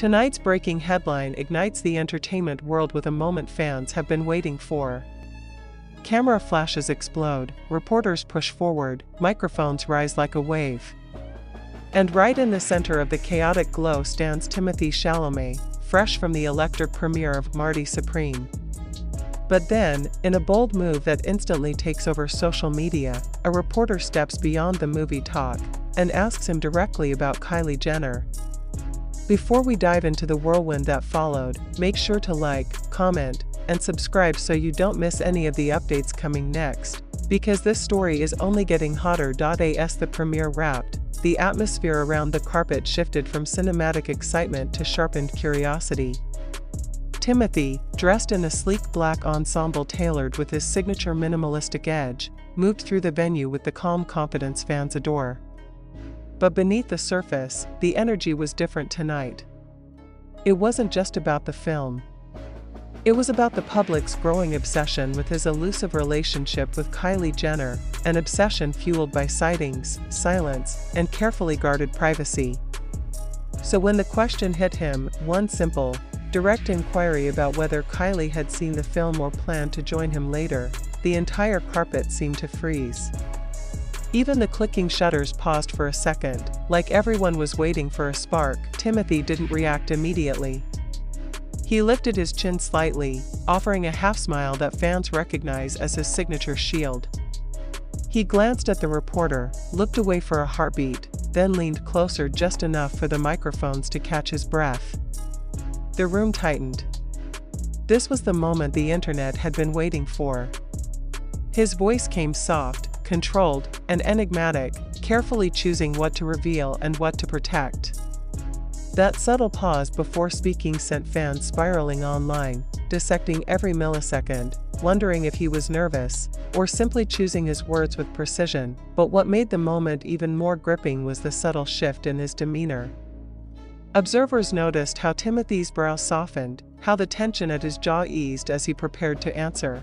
Tonight's breaking headline ignites the entertainment world with a moment fans have been waiting for. Camera flashes explode, reporters push forward, microphones rise like a wave. And right in the center of the chaotic glow stands Timothée Chalamet, fresh from the electric premiere of Marty Supreme. But then, in a bold move that instantly takes over social media, a reporter steps beyond the movie talk and asks him directly about Kylie Jenner. Before we dive into the whirlwind that followed, make sure to like, comment, and subscribe so you don't miss any of the updates coming next, because this story is only getting hotter. As the premiere wrapped, the atmosphere around the carpet shifted from cinematic excitement to sharpened curiosity. Timothee, dressed in a sleek black ensemble tailored with his signature minimalistic edge, moved through the venue with the calm confidence fans adore. But beneath the surface, the energy was different tonight. It wasn't just about the film. It was about the public's growing obsession with his elusive relationship with Kylie Jenner, an obsession fueled by sightings, silence, and carefully guarded privacy. So when the question hit him, one simple, direct inquiry about whether Kylie had seen the film or planned to join him later, the entire carpet seemed to freeze. Even the clicking shutters paused for a second, like everyone was waiting for a spark. Timothee didn't react immediately. He lifted his chin slightly, offering a half-smile that fans recognize as his signature shield. He glanced at the reporter, looked away for a heartbeat, then leaned closer just enough for the microphones to catch his breath. The room tightened. This was the moment the internet had been waiting for. His voice came soft, controlled, and enigmatic, carefully choosing what to reveal and what to protect. That subtle pause before speaking sent fans spiraling online, dissecting every millisecond, wondering if he was nervous, or simply choosing his words with precision. But what made the moment even more gripping was the subtle shift in his demeanor. Observers noticed how Timothee's brow softened, how the tension at his jaw eased as he prepared to answer.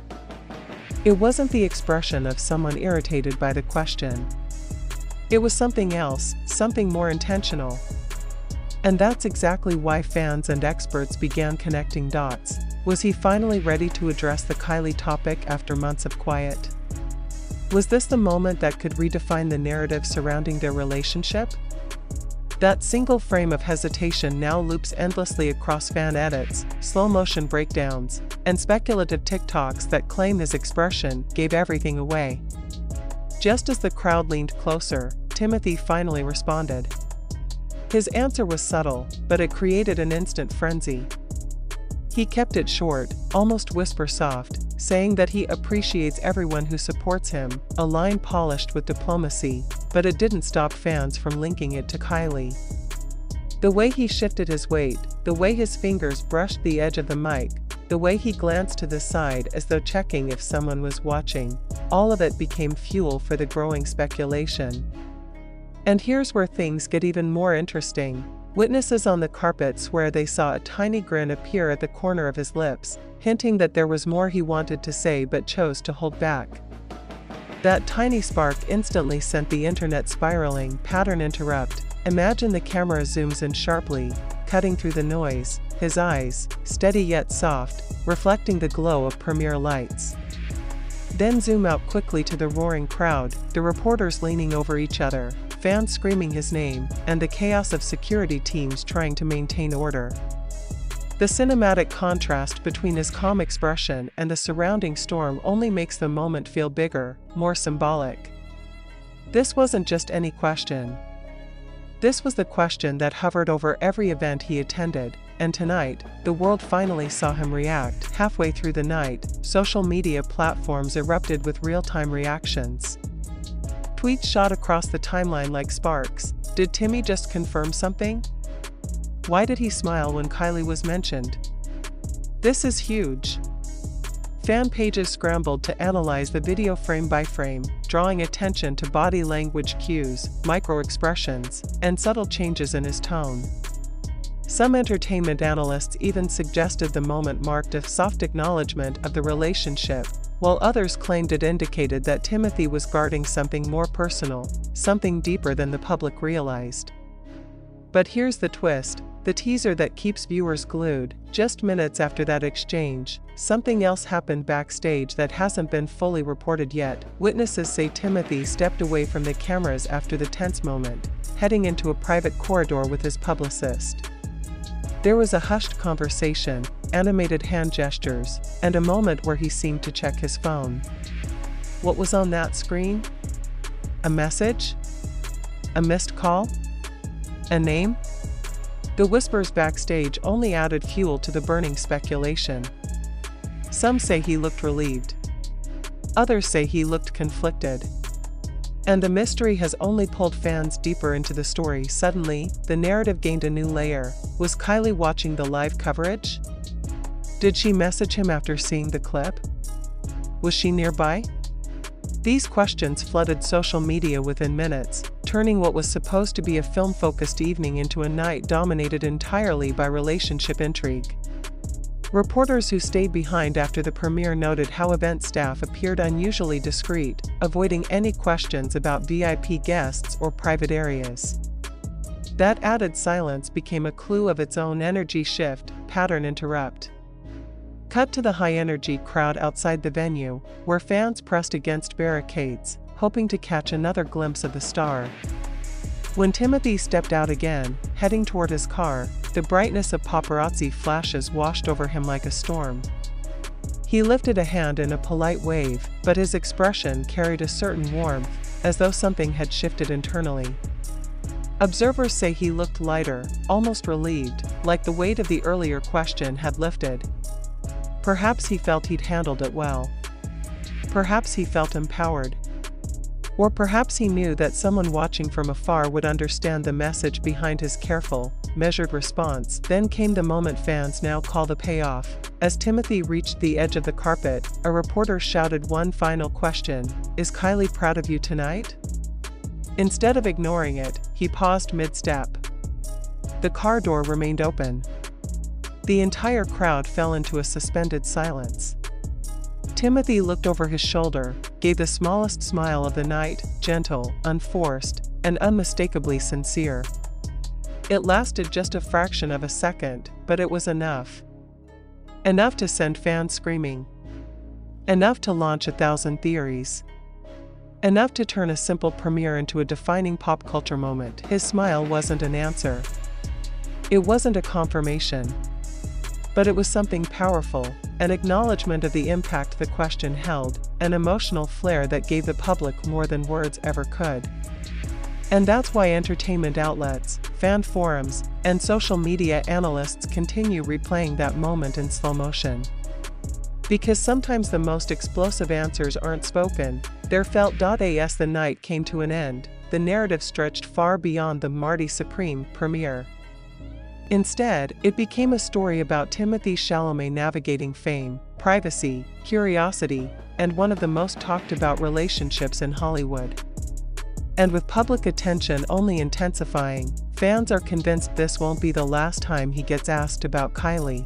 It wasn't the expression of someone irritated by the question. It was something else, something more intentional. And that's exactly why fans and experts began connecting dots. Was he finally ready to address the Kylie topic after months of quiet? Was this the moment that could redefine the narrative surrounding their relationship? That single frame of hesitation now loops endlessly across fan edits, slow-motion breakdowns, and speculative TikToks that claim his expression gave everything away. Just as the crowd leaned closer, Timothee finally responded. His answer was subtle, but it created an instant frenzy. He kept it short, almost whisper-soft, saying that he appreciates everyone who supports him, a line polished with diplomacy, but it didn't stop fans from linking it to Kylie. The way he shifted his weight, the way his fingers brushed the edge of the mic, the way he glanced to the side as though checking if someone was watching, all of it became fuel for the growing speculation. And here's where things get even more interesting. Witnesses on the carpet swear they saw a tiny grin appear at the corner of his lips, hinting that there was more he wanted to say but chose to hold back. That tiny spark instantly sent the internet spiraling. Pattern interrupt. Imagine the camera zooms in sharply, cutting through the noise, his eyes, steady yet soft, reflecting the glow of premiere lights. Then zoom out quickly to the roaring crowd, the reporters leaning over each other, fans screaming his name, and the chaos of security teams trying to maintain order. The cinematic contrast between his calm expression and the surrounding storm only makes the moment feel bigger, more symbolic. This wasn't just any question. This was the question that hovered over every event he attended, and tonight, the world finally saw him react. Halfway through the night, social media platforms erupted with real-time reactions. Tweets shot across the timeline like sparks. Did Timmy just confirm something? Why did he smile when Kylie was mentioned? This is huge. Fan pages scrambled to analyze the video frame by frame, drawing attention to body language cues, micro-expressions, and subtle changes in his tone. Some entertainment analysts even suggested the moment marked a soft acknowledgement of the relationship, while others claimed it indicated that Timothee was guarding something more personal, something deeper than the public realized. But here's the twist. the teaser that keeps viewers glued. Just minutes after that exchange, something else happened backstage that hasn't been fully reported yet. Witnesses say Timothee stepped away from the cameras after the tense moment, heading into a private corridor with his publicist. There was a hushed conversation, animated hand gestures, and a moment where he seemed to check his phone. What was on that screen? A message? A missed call? A name? The whispers backstage only added fuel to the burning speculation. Some say he looked relieved. Others say he looked conflicted. And the mystery has only pulled fans deeper into the story. Suddenly, the narrative gained a new layer. Was Kylie watching the live coverage? Did she message him after seeing the clip? Was she nearby? These questions flooded social media within minutes, turning what was supposed to be a film-focused evening into a night dominated entirely by relationship intrigue. Reporters who stayed behind after the premiere noted how event staff appeared unusually discreet, avoiding any questions about VIP guests or private areas. That added silence became a clue of its own. Energy shift, pattern interrupt. Cut to the high-energy crowd outside the venue, where fans pressed against barricades, hoping to catch another glimpse of the star. When Timothee stepped out again, heading toward his car, the brightness of paparazzi flashes washed over him like a storm. He lifted a hand in a polite wave, but his expression carried a certain warmth, as though something had shifted internally. Observers say he looked lighter, almost relieved, like the weight of the earlier question had lifted. Perhaps he felt he'd handled it well. Perhaps he felt empowered. Or perhaps he knew that someone watching from afar would understand the message behind his careful, measured response. Then came the moment fans now call the payoff. As Timothee reached the edge of the carpet, a reporter shouted one final question: "Is Kylie proud of you tonight?" Instead of ignoring it, he paused mid-step. The car door remained open. The entire crowd fell into a suspended silence. Timothee looked over his shoulder, gave the smallest smile of the night, gentle, unforced, and unmistakably sincere. It lasted just a fraction of a second, but it was enough. Enough to send fans screaming. Enough to launch 1,000 theories. Enough to turn a simple premiere into a defining pop culture moment. His smile wasn't an answer. It wasn't a confirmation. But it was something powerful, an acknowledgement of the impact the question held, an emotional flair that gave the public more than words ever could. And that's why entertainment outlets, fan forums, and social media analysts continue replaying that moment in slow motion. Because sometimes the most explosive answers aren't spoken, they're felt. As the night came to an end, the narrative stretched far beyond the Marty Supreme premiere. Instead, it became a story about Timothée Chalamet navigating fame, privacy, curiosity, and one of the most talked about relationships in Hollywood. And with public attention only intensifying, fans are convinced this won't be the last time he gets asked about Kylie.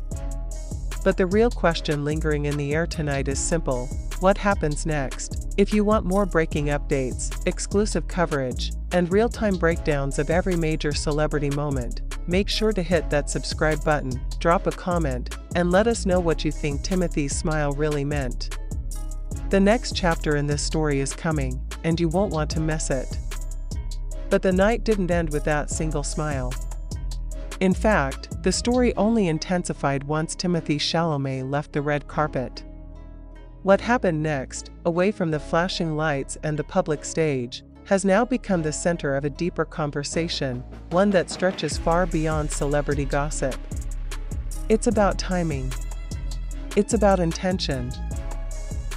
But the real question lingering in the air tonight is simple: what happens next? If you want more breaking updates, exclusive coverage, and real-time breakdowns of every major celebrity moment, make sure to hit that subscribe button, drop a comment, and let us know what you think Timothee's smile really meant. The next chapter in this story is coming, and you won't want to miss it. But the night didn't end with that single smile. In fact, the story only intensified once Timothée Chalamet left the red carpet. What happened next, away from the flashing lights and the public stage, has now become the center of a deeper conversation, one that stretches far beyond celebrity gossip. It's about timing. It's about intention.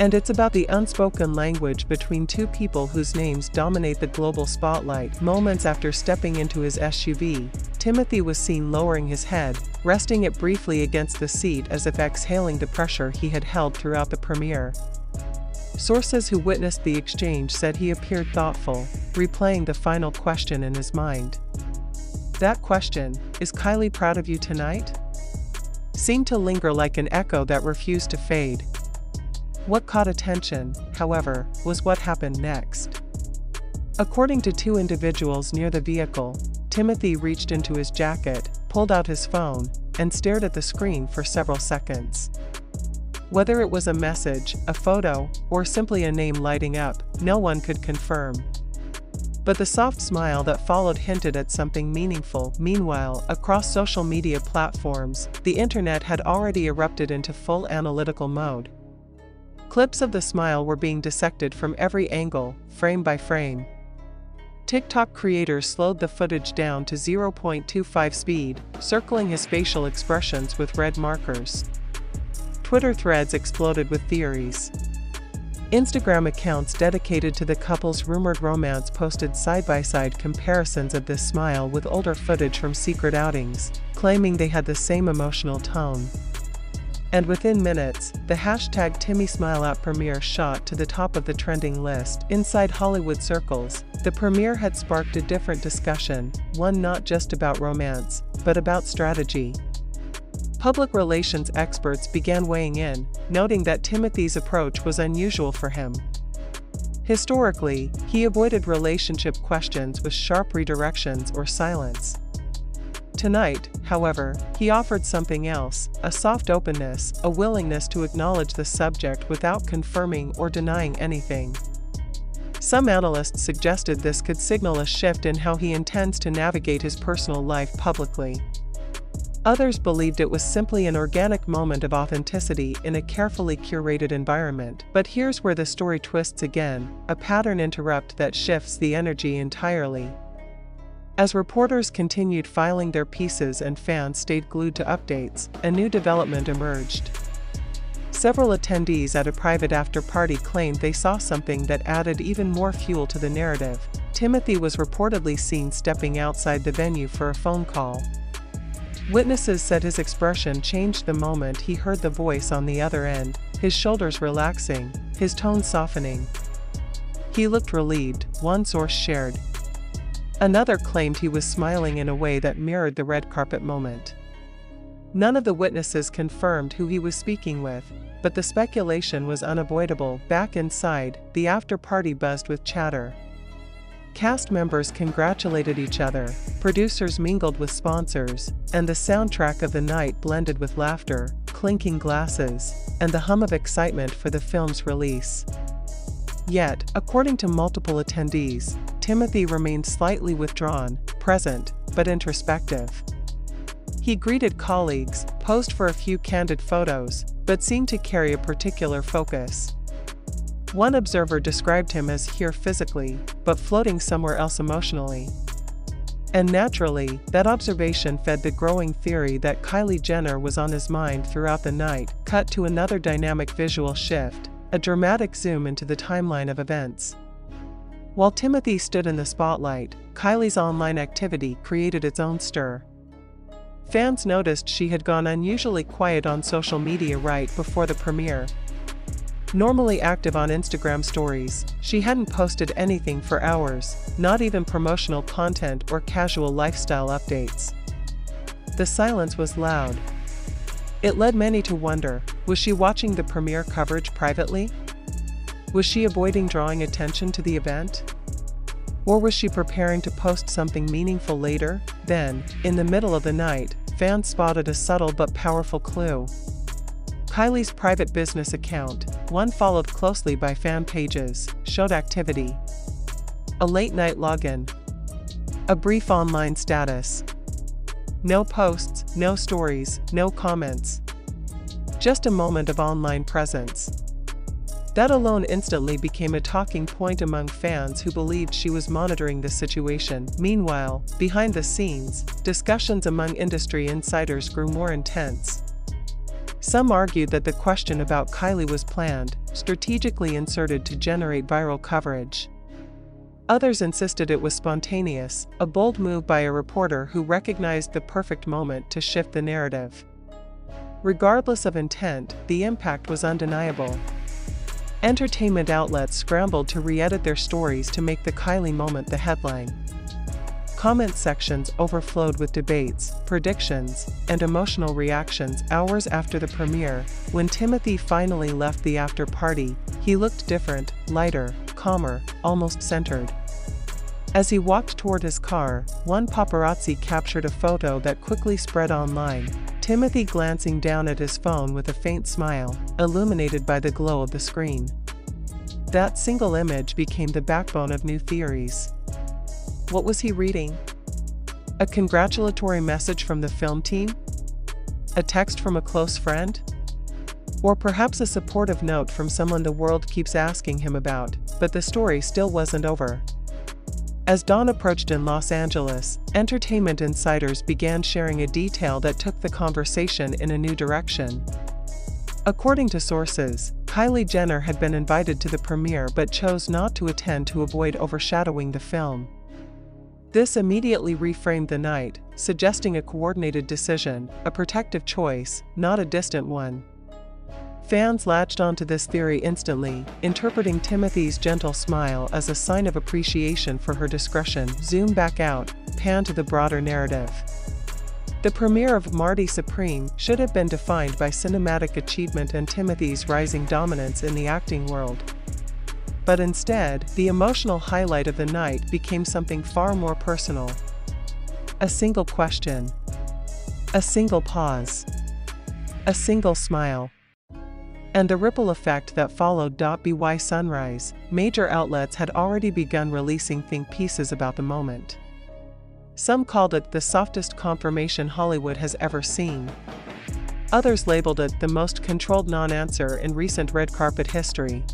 And it's about the unspoken language between two people whose names dominate the global spotlight. Moments after stepping into his SUV, Timothee was seen lowering his head, resting it briefly against the seat as if exhaling the pressure he had held throughout the premiere. Sources who witnessed the exchange said he appeared thoughtful, replaying the final question in his mind. That question, "Is Kylie proud of you tonight?" seemed to linger like an echo that refused to fade. What caught attention, however, was what happened next. According to two individuals near the vehicle, Timothee reached into his jacket, pulled out his phone, and stared at the screen for several seconds. Whether it was a message, a photo, or simply a name lighting up, no one could confirm. But the soft smile that followed hinted at something meaningful. Meanwhile, across social media platforms, the internet had already erupted into full analytical mode. Clips of the smile were being dissected from every angle, frame by frame. TikTok creators slowed the footage down to 0.25 speed, circling his facial expressions with red markers. Twitter threads exploded with theories. Instagram accounts dedicated to the couple's rumored romance posted side-by-side comparisons of this smile with older footage from secret outings, claiming they had the same emotional tone. And within minutes, the hashtag #TimmySmileOut premiere shot to the top of the trending list. Inside Hollywood circles, the premiere had sparked a different discussion, one not just about romance, but about strategy. Public relations experts began weighing in, noting that Timothee's approach was unusual for him. Historically, he avoided relationship questions with sharp redirections or silence. Tonight, however, he offered something else, a soft openness, a willingness to acknowledge the subject without confirming or denying anything. Some analysts suggested this could signal a shift in how he intends to navigate his personal life publicly. Others believed it was simply an organic moment of authenticity in a carefully curated environment. But here's where the story twists again, a pattern interrupt that shifts the energy entirely. As reporters continued filing their pieces and fans stayed glued to updates, a new development emerged. Several attendees at a private after-party claimed they saw something that added even more fuel to the narrative. Timothee was reportedly seen stepping outside the venue for a phone call. Witnesses said his expression changed the moment he heard the voice on the other end, his shoulders relaxing, his tone softening. He looked relieved, one source shared. Another claimed he was smiling in a way that mirrored the red carpet moment. None of the witnesses confirmed who he was speaking with, but the speculation was unavoidable. Back inside, the after-party buzzed with chatter. Cast members congratulated each other, producers mingled with sponsors, and the soundtrack of the night blended with laughter, clinking glasses, and the hum of excitement for the film's release. Yet, according to multiple attendees, Timothee remained slightly withdrawn, present, but introspective. He greeted colleagues, posed for a few candid photos, but seemed to carry a particular focus. One observer described him as here physically, but floating somewhere else emotionally. And naturally, that observation fed the growing theory that Kylie Jenner was on his mind throughout the night. Cut to another dynamic visual shift, a dramatic zoom into the timeline of events. While Timothee stood in the spotlight, Kylie's online activity created its own stir. Fans noticed she had gone unusually quiet on social media right before the premiere. Normally active on Instagram stories, she hadn't posted anything for hours, not even promotional content or casual lifestyle updates. The silence was loud. It led many to wonder, was she watching the premiere coverage privately? Was she avoiding drawing attention to the event? Or was she preparing to post something meaningful later? Then, in the middle of the night, fans spotted a subtle but powerful clue. Kylie's private business account, one followed closely by fan pages, showed activity. A late-night login. A brief online status. No posts, no stories, no comments. Just a moment of online presence. That alone instantly became a talking point among fans who believed she was monitoring the situation. Meanwhile, behind the scenes, discussions among industry insiders grew more intense. Some argued that the question about Kylie was planned, strategically inserted to generate viral coverage. Others insisted it was spontaneous, a bold move by a reporter who recognized the perfect moment to shift the narrative. Regardless of intent, the impact was undeniable. Entertainment outlets scrambled to re-edit their stories to make the Kylie moment the headline. Comment sections overflowed with debates, predictions, and emotional reactions. Hours after the premiere, when Timothee finally left the after-party, he looked different, lighter, calmer, almost centered. As he walked toward his car, one paparazzi captured a photo that quickly spread online. Timothee glancing down at his phone with a faint smile, illuminated by the glow of the screen. That single image became the backbone of new theories. What was he reading? A congratulatory message from the film team? A text from a close friend? Or perhaps a supportive note from someone the world keeps asking him about, but the story still wasn't over. As dawn approached in Los Angeles, entertainment insiders began sharing a detail that took the conversation in a new direction. According to sources, Kylie Jenner had been invited to the premiere but chose not to attend to avoid overshadowing the film. This immediately reframed the night, suggesting a coordinated decision, a protective choice, not a distant one. Fans latched onto this theory instantly, interpreting Timothee's gentle smile as a sign of appreciation for her discretion. Zoom back out, pan to the broader narrative. The premiere of Marty Supreme should have been defined by cinematic achievement and Timothee's rising dominance in the acting world. But instead, the emotional highlight of the night became something far more personal. A single question. A single pause. A single smile. And the ripple effect that followed. By sunrise, major outlets had already begun releasing think pieces about the moment. Some called it the softest confirmation Hollywood has ever seen. Others labeled it the most controlled non-answer in recent red carpet history.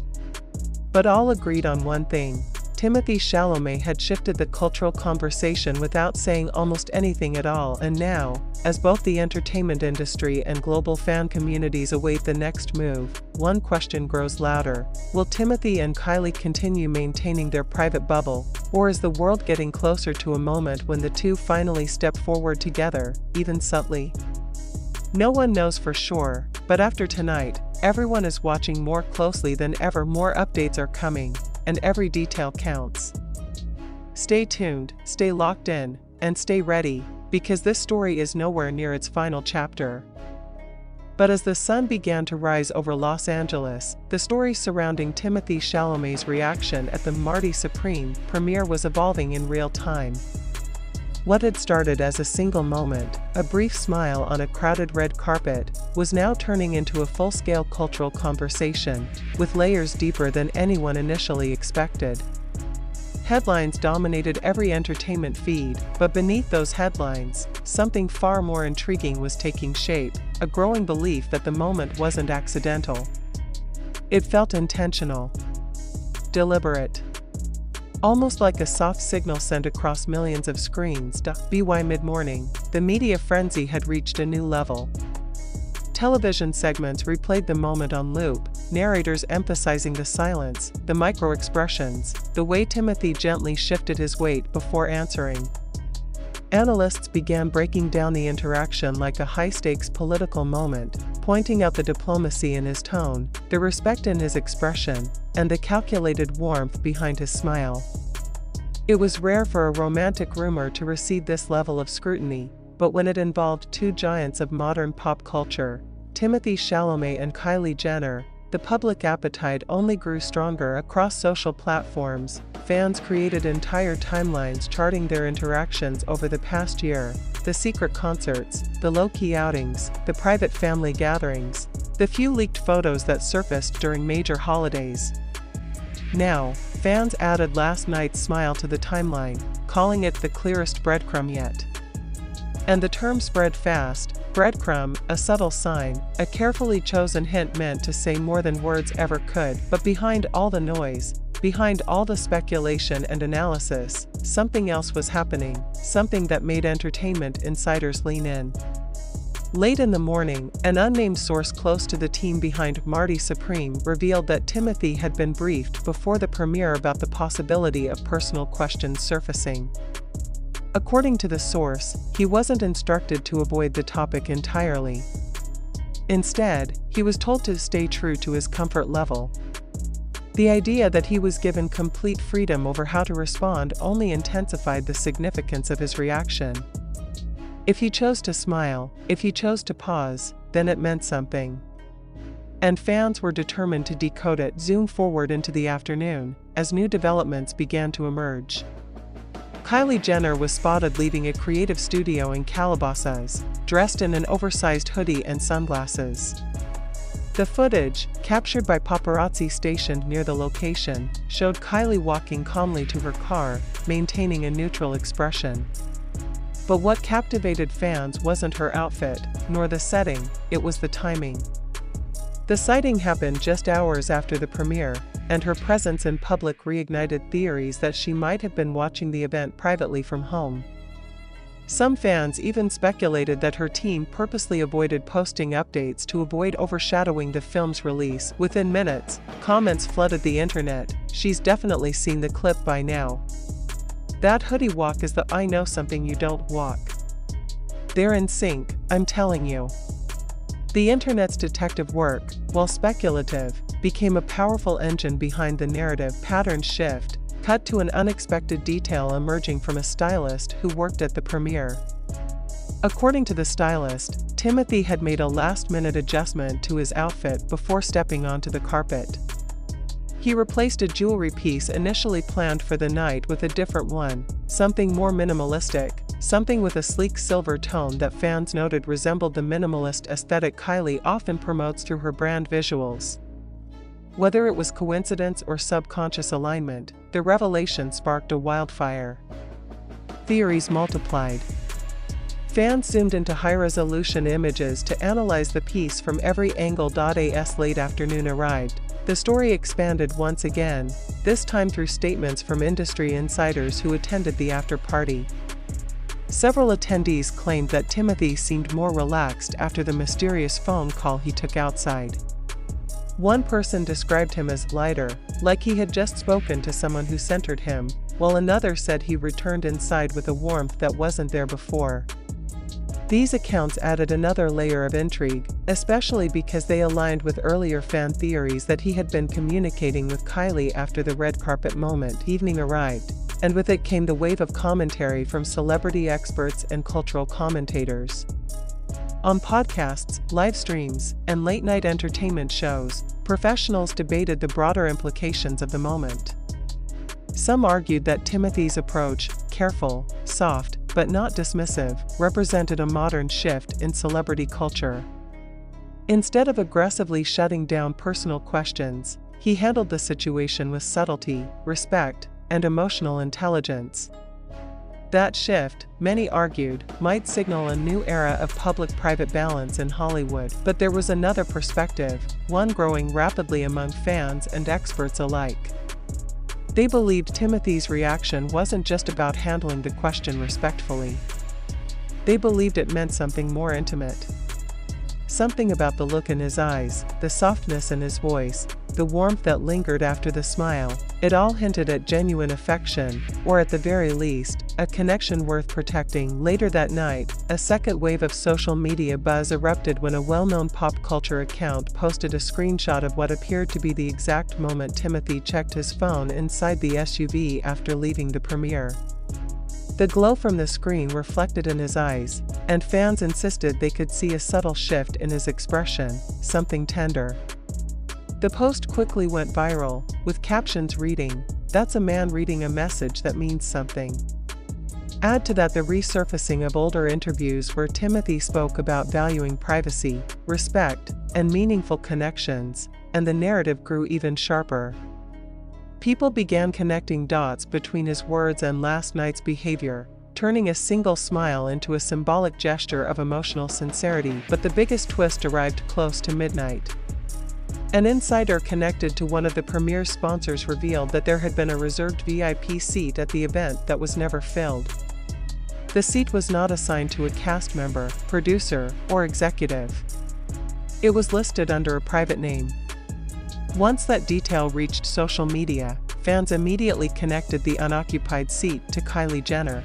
But all agreed on one thing: Timothée Chalamet had shifted the cultural conversation without saying almost anything at all. And now, as both the entertainment industry and global fan communities await the next move, one question grows louder: will Timothee and Kylie continue maintaining their private bubble, or is the world getting closer to a moment when the two finally step forward together, even subtly? No one knows for sure, but after tonight, everyone is watching more closely than ever. More updates are coming, and every detail counts. Stay tuned, stay locked in, and stay ready, because this story is nowhere near its final chapter. But as the sun began to rise over Los Angeles, the story surrounding Timothée Chalamet's reaction at the Marty Supreme premiere was evolving in real time. What had started as a single moment, a brief smile on a crowded red carpet, was now turning into a full-scale cultural conversation, with layers deeper than anyone initially expected. Headlines dominated every entertainment feed, but beneath those headlines, something far more intriguing was taking shape: a growing belief that the moment wasn't accidental. It felt intentional, deliberate. Almost like a soft signal sent across millions of screens. By mid-morning, the media frenzy had reached a new level. Television segments replayed the moment on loop, narrators emphasizing the silence, the micro-expressions, the way Timothee gently shifted his weight before answering. Analysts began breaking down the interaction like a high-stakes political moment, pointing out the diplomacy in his tone, the respect in his expression, and the calculated warmth behind his smile. It was rare for a romantic rumor to receive this level of scrutiny, but when it involved two giants of modern pop culture, Timothée Chalamet and Kylie Jenner, the public appetite only grew stronger. Across social platforms, fans created entire timelines charting their interactions over the past year: the secret concerts, the low-key outings, the private family gatherings, the few leaked photos that surfaced during major holidays. Now, fans added last night's smile to the timeline, calling it the clearest breadcrumb yet. And the term spread fast. Breadcrumb, a subtle sign, a carefully chosen hint meant to say more than words ever could. But behind all the noise, behind all the speculation and analysis, something else was happening, something that made entertainment insiders lean in. Late in the morning, an unnamed source close to the team behind Marty Supreme revealed that Timothee had been briefed before the premiere about the possibility of personal questions surfacing. According to the source, he wasn't instructed to avoid the topic entirely. Instead, he was told to stay true to his comfort level. The idea that he was given complete freedom over how to respond only intensified the significance of his reaction. If he chose to smile, if he chose to pause, then it meant something. And fans were determined to decode it. Zoom forward into the afternoon, as new developments began to emerge. Kylie Jenner was spotted leaving a creative studio in Calabasas, dressed in an oversized hoodie and sunglasses. The footage, captured by paparazzi stationed near the location, showed Kylie walking calmly to her car, maintaining a neutral expression. But what captivated fans wasn't her outfit, nor the setting, it was the timing. The sighting happened just hours after the premiere, and her presence in public reignited theories that she might have been watching the event privately from home. Some fans even speculated that her team purposely avoided posting updates to avoid overshadowing the film's release. Within minutes, comments flooded the internet. "She's definitely seen the clip by now. That hoodie walk is the I know something you don't walk. They're in sync, I'm telling you." The internet's detective work, while speculative, became a powerful engine behind the narrative pattern shift, cut to an unexpected detail emerging from a stylist who worked at the premiere. According to the stylist, Timothee had made a last-minute adjustment to his outfit before stepping onto the carpet. He replaced a jewelry piece initially planned for the night with a different one, something more minimalistic, something with a sleek silver tone that fans noted resembled the minimalist aesthetic Kylie often promotes through her brand visuals. Whether it was coincidence or subconscious alignment, the revelation sparked a wildfire. Theories multiplied. Fans zoomed into high-resolution images to analyze the piece from every angle. As late afternoon arrived, the story expanded once again, this time through statements from industry insiders who attended the after-party. Several attendees claimed that Timothee seemed more relaxed after the mysterious phone call he took outside. One person described him as lighter, like he had just spoken to someone who centered him, while another said he returned inside with a warmth that wasn't there before. These accounts added another layer of intrigue, especially because they aligned with earlier fan theories that he had been communicating with Kylie after the red carpet moment. Evening arrived, and with it came the wave of commentary from celebrity experts and cultural commentators. On podcasts, live streams, and late-night entertainment shows, professionals debated the broader implications of the moment. Some argued that Timothee's approach, careful, soft, but not dismissive, represented a modern shift in celebrity culture. Instead of aggressively shutting down personal questions, he handled the situation with subtlety, respect, and emotional intelligence. That shift, many argued, might signal a new era of public-private balance in Hollywood. But there was another perspective, one growing rapidly among fans and experts alike. They believed Timothee's reaction wasn't just about handling the question respectfully. They believed it meant something more intimate. Something about the look in his eyes, the softness in his voice, the warmth that lingered after the smile, it all hinted at genuine affection, or at the very least, a connection worth protecting. Later that night, a second wave of social media buzz erupted when a well-known pop culture account posted a screenshot of what appeared to be the exact moment Timothee checked his phone inside the SUV after leaving the premiere. The glow from the screen reflected in his eyes, and fans insisted they could see a subtle shift in his expression, something tender. The post quickly went viral, with captions reading, "That's a man reading a message that means something." Add to that the resurfacing of older interviews where Timothee spoke about valuing privacy, respect, and meaningful connections, and the narrative grew even sharper. People began connecting dots between his words and last night's behavior, turning a single smile into a symbolic gesture of emotional sincerity. But the biggest twist arrived close to midnight. An insider connected to one of the premiere's sponsors revealed that there had been a reserved VIP seat at the event that was never filled. The seat was not assigned to a cast member, producer, or executive. It was listed under a private name. Once that detail reached social media, fans immediately connected the unoccupied seat to Kylie Jenner.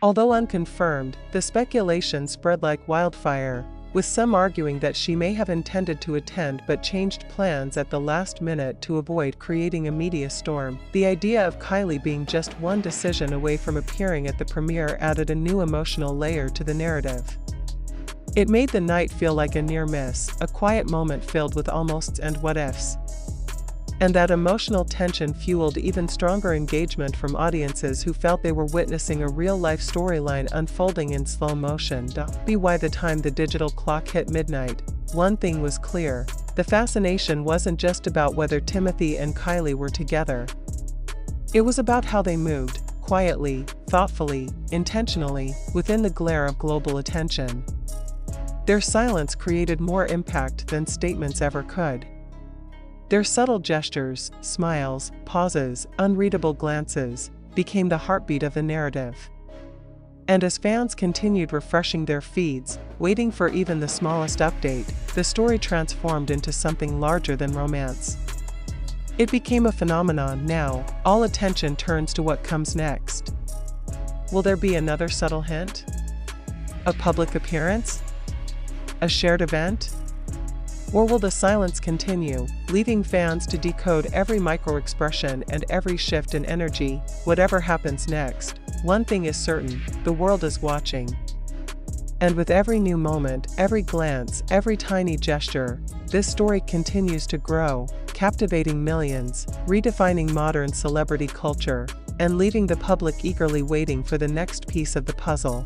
Although unconfirmed, the speculation spread like wildfire, with some arguing that she may have intended to attend but changed plans at the last minute to avoid creating a media storm. The idea of Kylie being just one decision away from appearing at the premiere added a new emotional layer to the narrative. It made the night feel like a near miss, a quiet moment filled with almosts and what-ifs. And that emotional tension fueled even stronger engagement from audiences who felt they were witnessing a real-life storyline unfolding in slow motion. By the time the digital clock hit midnight, one thing was clear: the fascination wasn't just about whether Timothee and Kylie were together. It was about how they moved, quietly, thoughtfully, intentionally, within the glare of global attention. Their silence created more impact than statements ever could. Their subtle gestures, smiles, pauses, unreadable glances, became the heartbeat of the narrative. And as fans continued refreshing their feeds, waiting for even the smallest update, the story transformed into something larger than romance. It became a phenomenon. Now, all attention turns to what comes next. Will there be another subtle hint? A public appearance? A shared event? Or will the silence continue, leaving fans to decode every micro-expression and every shift in energy? Whatever happens next, one thing is certain: the world is watching. And with every new moment, every glance, every tiny gesture, this story continues to grow, captivating millions, redefining modern celebrity culture, and leaving the public eagerly waiting for the next piece of the puzzle.